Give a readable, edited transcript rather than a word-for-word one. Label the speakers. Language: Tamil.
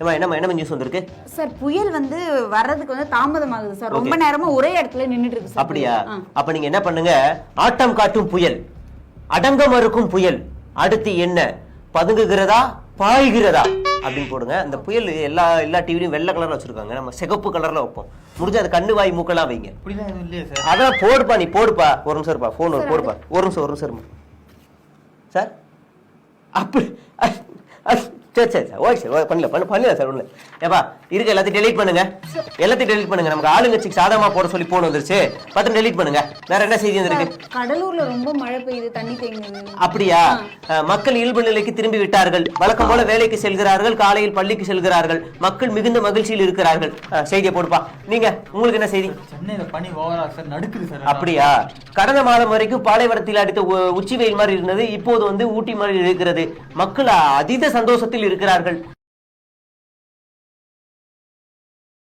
Speaker 1: என்ன நியூஸ் வந்திருக்கு
Speaker 2: சார்? புயல் வந்து வர்றதுக்கு வந்து தாமதமாகுது சார். ரொம்ப நேரமா ஒரே இடத்துல நின்னுட்டு இருக்கு சார்.
Speaker 1: அப்படியா? அப்ப நீங்க என்ன பண்ணுங்க, ஆட்டம் காட்டும் புயல், அடங்க மறுக்கும் புயல், அடுத்து என்ன, பதுங்குகிறதா பாய்கிறதா அப்படின்னு போடுங்க. அந்த புயல் எல்லா டிவிலையும் வெள்ளை கலர்ல வச்சிருக்காங்க, நம்ம சிகப்பு கலர்ல வைப்போம். முடிஞ்ச அது கண்ணு வாய் மூக்கெல்லாம் வைங்க. அதான் போடுப்பா, நீ போடுப்பா. ஒரு நிமிஷம் இருப்பா, போன் போடுப்பா. ஒரு நிமிஷம் இருமா சார். அப்படி சரி ஓகே சார், பண்ணல சார். ஒண்ணு ஏப்பா இருக்க எல்லாத்தையும் டெலீட் பண்ணுங்க, எல்லாத்தையும் டெலீட் பண்ணுங்க. நமக்கு ஆளுங்கட்சிக்கு சாதகமா போட சொல்லி போன் வந்துருச்சு, பத்து டெலீட் பண்ணுங்க. வேற என்ன செய்தி வந்திருக்கு?
Speaker 2: கடலூர்ல ரொம்ப மழை பெய்யுது, தண்ணி தேங்குது.
Speaker 1: அப்படியா? மக்கள் இயல்பு நிலைக்கு திரும்பி விட்டார்கள், வழக்கம் போல வேலைக்கு செல்கிறார்கள், காலையில் பள்ளிக்கு செல்கிறார்கள், மக்கள் மிகுந்த மகிழ்ச்சியில் இருக்கிறார்கள். செய்தியை போடுப்பா. நீங்க உங்களுக்கு என்ன செய்தி?
Speaker 3: சென்னையில பனி ஓவரா சார், நடுக்குது சார்.
Speaker 1: அப்படியா? கடந்த மாதம் வரைக்கும் பாலைவனத்தில் அடித்த உச்சி வெயில் மாதிரி இருந்தது, இப்போது வந்து ஊட்டி மாதிரி இருக்கிறது. மக்கள் அதீத சந்தோஷத்தில் இருக்கிறார்கள்.